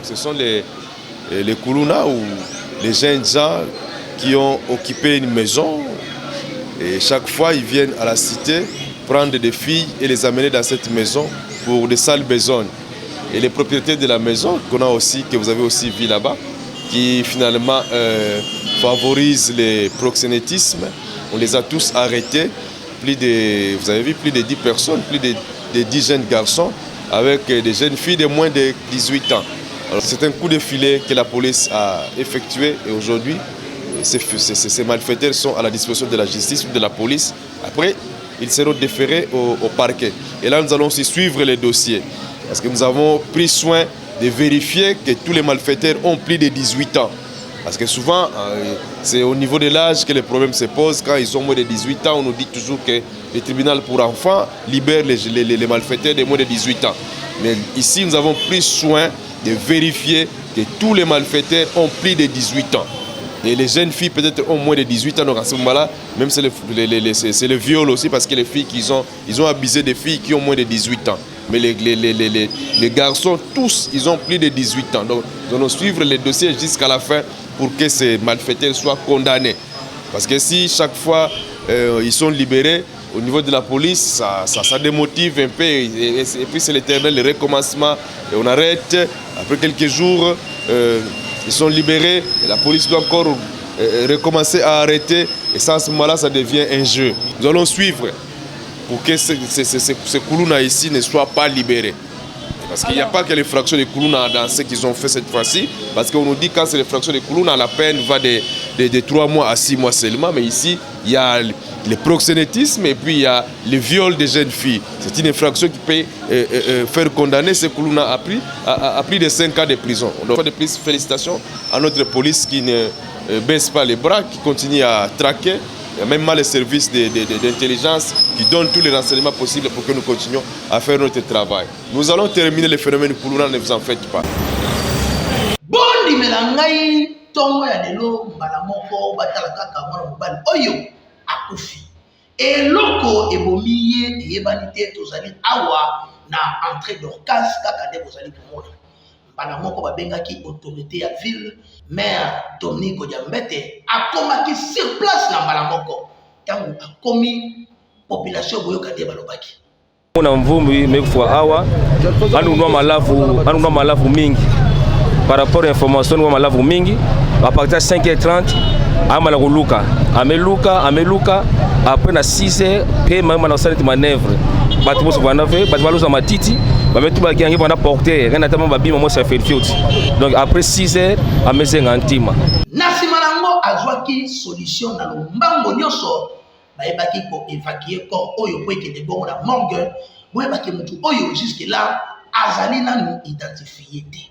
ce sont les Kuluna ou les jeunes gens qui ont occupé une maison. Et chaque fois, ils viennent à la cité prendre des filles et les amener dans cette maison pour des sales besognes. Et les propriétaires de la maison, que vous avez aussi vu là-bas, qui finalement favorisent le proxénétisme, on les a tous arrêtés. Vous avez vu plus de 10 personnes, plus de 10 jeunes garçons avec des jeunes filles de moins de 18 ans. C'est un coup de filet que la police a effectué et aujourd'hui, ces malfaiteurs sont à la disposition de la justice ou de la police. Après, ils seront déférés au parquet. Et là, nous allons aussi suivre les dossiers parce que nous avons pris soin de vérifier que tous les malfaiteurs ont plus de 18 ans. Parce que souvent, c'est au niveau de l'âge que les problèmes se posent. Quand ils ont moins de 18 ans, on nous dit toujours que le tribunal pour enfants libère les malfaiteurs de moins de 18 ans. Mais ici, nous avons pris soin de vérifier que tous les malfaiteurs ont plus de 18 ans. Et les jeunes filles peut-être ont moins de 18 ans, donc à ce moment-là, même c'est le viol aussi, parce que les filles ils ont abusé des filles qui ont moins de 18 ans. Mais les garçons, tous, ils ont plus de 18 ans. Donc nous allons suivre les dossiers jusqu'à la fin pour que ces malfaiteurs soient condamnés. Parce que si chaque fois ils sont libérés, au niveau de la police, ça démotive un peu. Et puis c'est l'éternel, le recommencement. Et on arrête, après quelques jours, ils sont libérés. Et la police doit encore recommencer à arrêter. Et ça, à ce moment-là, ça devient un jeu. Nous allons suivre pour que ces Kuluna ici ne soient pas libérés. Parce qu'il n'y a pas que les fractions de Kuluna dans ce qu'ils ont fait cette fois-ci. Parce qu'on nous dit que quand c'est les fractions de Kuluna, la peine va de 3 mois à 6 mois seulement. Mais ici, il y a le proxénétisme et puis il y a le viol des jeunes filles. C'est une infraction qui peut faire condamner ces Kuluna à plus de 5 ans de prison. Donc, de plus, félicitations à notre police qui ne baisse pas les bras, qui continue à traquer. Il y a même les services d'intelligence qui donnent tous les renseignements possibles pour que nous continuions à faire notre travail. Nous allons terminer le phénomène Kuluna, ne vous en faites pas. Bondi melangai tongo ya lelo mbala moko batala kaka mwana mobali oyo akufi. Eloko ebomiye eyebani te tozali awa na entrée d'Orcas kaka nde bozali komona. Mbala moko babengaki autorité ya ville, maire Tony Kodiambete akomaki sur place na mbala moko. Tango akomi population boyoka te balobaki. Muna mvumbi mekufwa awa anunua malafu mingi par rapport à information wa malafu mingi à partir de 5h30 amala kuluka ameluka après na 6h pe mama na salle de manœuvre batu boso banave batu baluza matiti bametu bakiangi bana porter kana tama babima mo sa field. Donc après 6h amezenga antima nasima nango azwaki solution na lombango nyonso bayebaki ko évacuer corps oyo po ekende bongo na morgue boyebaki mutu oyo jusque là azali nanu identifié te.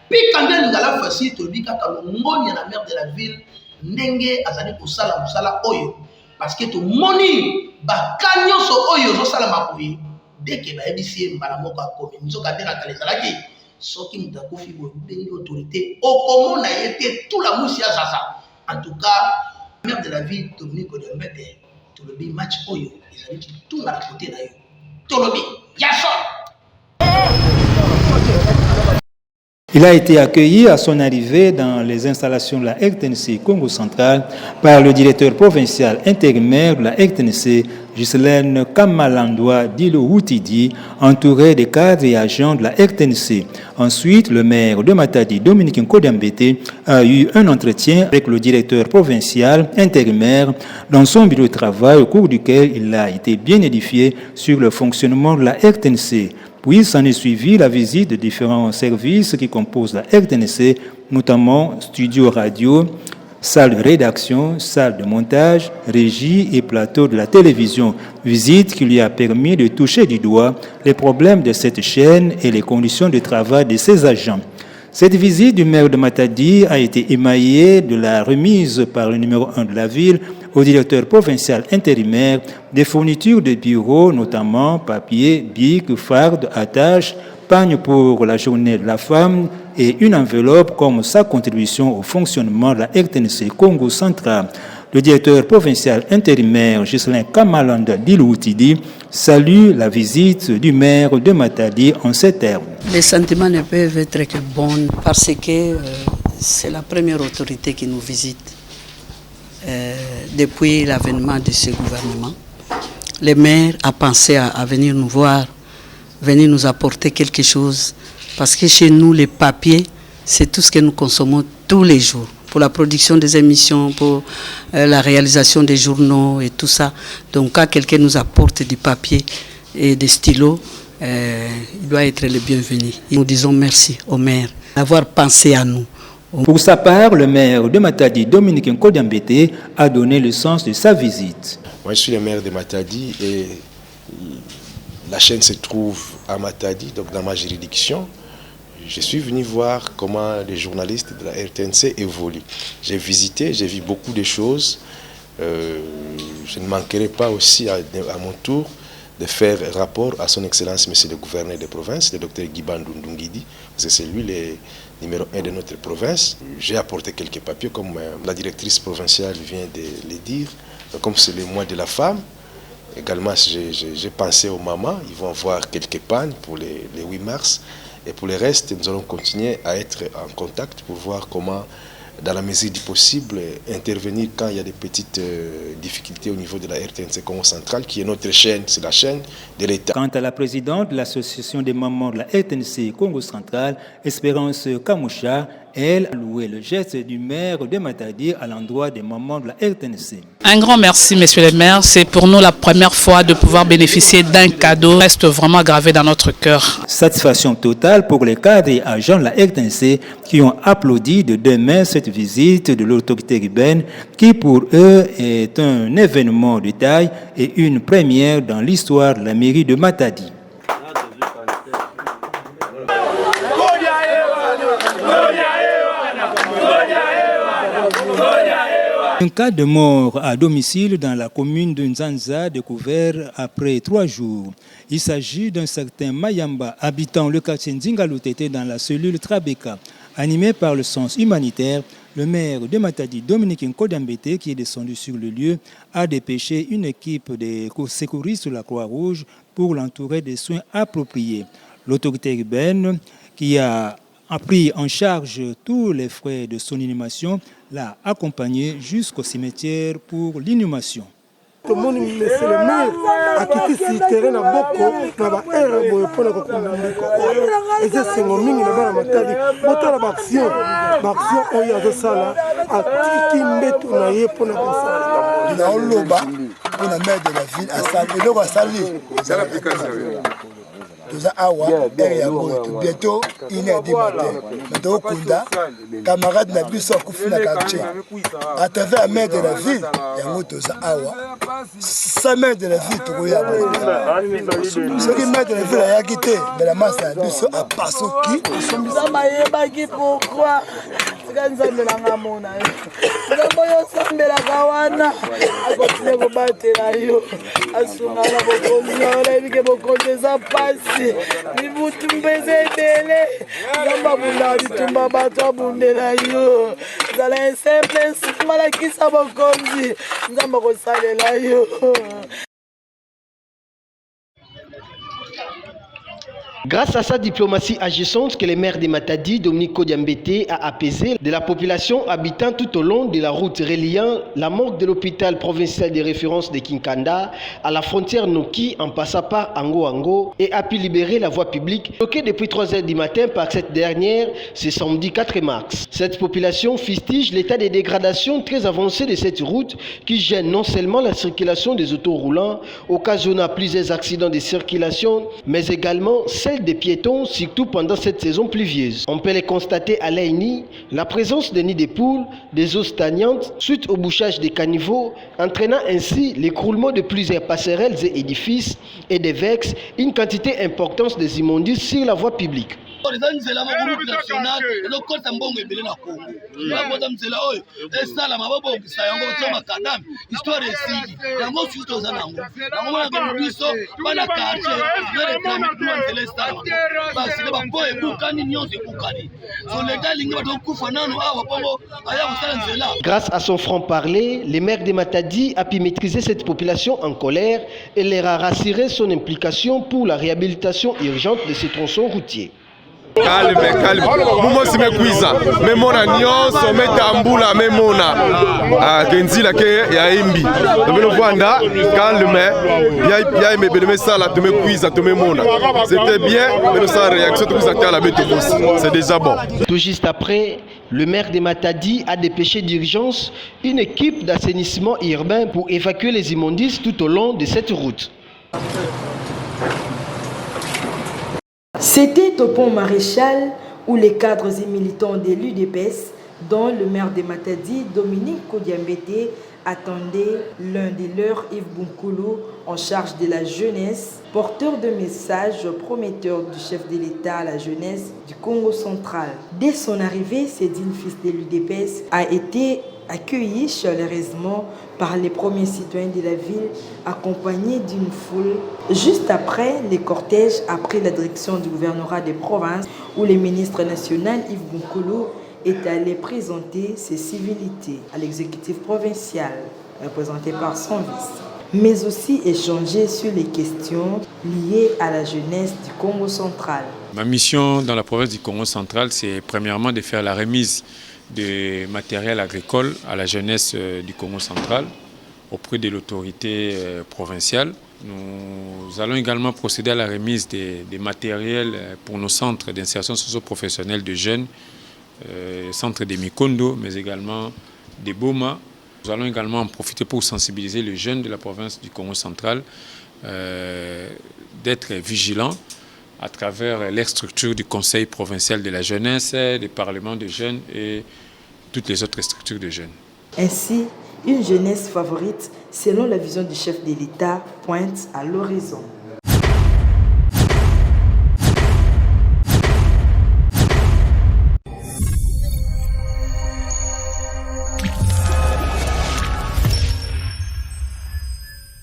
Pika nde ngala facile tolobi kaka longoni na maire de la ville ndenge azali kosala mosala oyo parce que tomoni bakanyonso oyo ozosala makoyi deke bayebisi mbala moko akomi nzoka te kaka ezalaki soki mutu akufi boye bengi autorité okomona ye te tout la musi ya sasa. En tout cas maire de la ville Tony Kodiambete tolobi match oyo ezali kitunga na kote na yo tolobi yaso. Il a été accueilli à son arrivée dans les installations de la RTNC Congo Central par le directeur provincial intérimaire de la RTNC, Ghislaine Kamalandoua Dilo Woutidi, entouré des cadres et agents de la RTNC. Ensuite, le maire de Matadi, Dominique Nkodiambete, a eu un entretien avec le directeur provincial intérimaire dans son bureau de travail au cours duquel il a été bien édifié sur le fonctionnement de la RTNC. Puis s'en est suivi la visite de différents services qui composent la RTNC, notamment studio radio, salle de rédaction, salle de montage, régie et plateau de la télévision. Visite qui lui a permis de toucher du doigt les problèmes de cette chaîne et les conditions de travail de ses agents. Cette visite du maire de Matadi a été émaillée de la remise par le numéro 1 de la ville au directeur provincial intérimaire des fournitures de bureaux, notamment papier, bic, farde, attache, pagne pour la journée de la femme et une enveloppe comme sa contribution au fonctionnement de la RTNC Congo Central. Le directeur provincial intérimaire Ghislain Kamalanda Diloutidi salue la visite du maire de Matadi en ces termes. Les sentiments ne peuvent être que bons parce que c'est la première autorité qui nous visite depuis l'avènement de ce gouvernement. Le maire a pensé à venir nous voir, venir nous apporter quelque chose parce que chez nous, les papiers, c'est tout ce que nous consommons tous les jours. Pour la production des émissions, pour la réalisation des journaux et tout ça. Donc quand quelqu'un nous apporte du papier et des stylos, il doit être le bienvenu. Nous disons merci au maire d'avoir pensé à nous. Pour sa part, le maire de Matadi, Dominique Nkodiambete, a donné le sens de sa visite. Moi, je suis le maire de Matadi et la chaîne se trouve à Matadi, donc dans ma juridiction. Je suis venu voir comment les journalistes de la RTNC évoluent. J'ai visité, j'ai vu beaucoup de choses. Je ne manquerai pas aussi à mon tour de faire rapport à son Excellence, Monsieur le gouverneur de province, le docteur Guibandou Ndungidi, parce que c'est lui le numéro 1 de notre province. J'ai apporté quelques papiers, comme la directrice provinciale vient de le dire, comme c'est le mois de la femme. Également, j'ai pensé aux mamans, ils vont avoir quelques pannes pour les 8 mars. Et pour le reste, nous allons continuer à être en contact pour voir comment, dans la mesure du possible, intervenir quand il y a des petites difficultés au niveau de la RTNC Congo Central, qui est notre chaîne, c'est la chaîne de l'État. Quant à la présidente de l'association des mamans de la RTNC Congo Central, Espérance Kamoucha, elle a loué le geste du maire de Matadi à l'endroit des mamans de la RTNC. Un grand merci, monsieur le maire. C'est pour nous la première fois de pouvoir bénéficier d'un cadeau. Reste vraiment gravé dans notre cœur. Satisfaction totale pour les cadres et agents de la RTNC qui ont applaudi de deux mains cette visite de l'autorité urbaine qui pour eux est un événement de taille et une première dans l'histoire de la mairie de Matadi. Un cas de mort à domicile dans la commune de Nzanza découvert après 3 jours. Il s'agit d'un certain Mayamba, habitant le quartier Nzingalotete dans la cellule Trabeka. Animé par le sens humanitaire, le maire de Matadi, Dominique Nkodiambete, qui est descendu sur le lieu, a dépêché une équipe de secouristes de la Croix-Rouge pour l'entourer des soins appropriés. L'autorité urbaine, qui a pris en charge tous les frais de son inhumation, l'a accompagné jusqu'au cimetière pour l'inhumation. Tout le monde laisse le maire à quitter ce terrain à Boko, na ba era boy pona ko kumliko. Et c'est mon mingi na bana Matadi, bota la action oya zo sala a tiki mbetu na ye pona ko sala. Na oloba pona maire de la ville à sala et donc à sali. C'est l'application. Nous avons bientôt il est du matin. Nous Kunda, camarade n'a plus son coup de quartier. À travers la maire de la ville, il y a un awa. Sa maire de la ville, tu vois. Ce qui maire de la ville a quitté, mais la masse a plus à passer qui. Ça m'a dit pourquoi. Nzambe na ngamona ngambo yo sambela kawana akotile kubatela yo asunga na bokonzi ola ibike bokonzi za pasi bibutu mbeze dele ngamba bunda bitumba bato abundela yo zala simple mala kisa bokonzi ngamba ko salela yo. Grâce à sa diplomatie agissante que le maire de Matadi, Dominique Nkodiambete, a apaisé de la population habitant tout au long de la route reliant la morgue de l'hôpital provincial de référence de Kinkanda à la frontière Noki en passant par Ango et a pu libérer la voie publique bloquée depuis 3 heures du matin par cette dernière ce samedi 4 mars. Cette population fustige l'état de dégradation très avancé de cette route qui gêne non seulement la circulation des autoroulants, occasionnant plusieurs accidents de circulation, mais également celle des piétons, surtout pendant cette saison pluvieuse. On peut les constater à Laini, la présence de nids de poules, des eaux stagnantes suite au bouchage des caniveaux, entraînant ainsi l'écroulement de plusieurs passerelles et édifices et des vexes, une quantité importante des immondices sur la voie publique. eza nzela moko multinational elokota mbongo ebele na Congo bakoza nzela oyo esalama babongisa yango batia makadami histoire esili yango susi toza nango yango monaka biso bana quartier ereklame tuma nzela esalama basile bapo ebukani nyonso ebukani so leta alingi bato okufa nano awa bongo aya kosala nzela. Grâce à son franc-parler, le maire de Matadi a pu maîtriser cette population en colère et leur a rassuré son implication pour la réhabilitation urgente de ces tronçons routiers. Calme, calme. Mumo si mekuiza. Memona nyonso metambula memona. Kenzila ke ya imbi. Tomelo vwanda calme. Ya mebeleme sala to mekuiza to memona. C'était bien, mais sa réaction to kuza la beto boss. C'est déjà bon. Tout juste après, le maire de Matadi a dépêché d'urgence une équipe d'assainissement urbain pour évacuer les immondices tout au long de cette route. C'était au pont Maréchal où les cadres et militants de l'UDPS, dont le maire de Matadi, Dominique Kodiambete, attendaient l'un de leurs, Yves Bunkoulou, en charge de la jeunesse, porteur de messages prometteurs du chef de l'État à la jeunesse du Congo central. Dès son arrivée, Cédine, fils de l'UDPS, a été accueilli chaleureusement par les premiers citoyens de la ville, accompagnés d'une foule. Juste après, le cortège a pris la direction du gouvernorat des provinces, où le ministre national Yves Bunkoulou est allé présenter ses civilités à l'exécutif provincial, représenté par son vice, mais aussi échanger sur les questions liées à la jeunesse du Congo central. Ma mission dans la province du Congo central, c'est premièrement de faire la remise de matériel agricole à la jeunesse du Congo central auprès de l'autorité provinciale. Nous allons également procéder à la remise des matériels pour nos centres d'insertion socio-professionnelle de jeunes, centres de Mikondo, mais également des Boma. Nous allons également en profiter pour sensibiliser les jeunes de la province du Congo central d'être vigilants à travers les structures du Conseil provincial de la jeunesse, des parlements de jeunes et toutes les autres structures de jeunes. Ainsi, une jeunesse favorite, selon la vision du chef de l'État, pointe à l'horizon.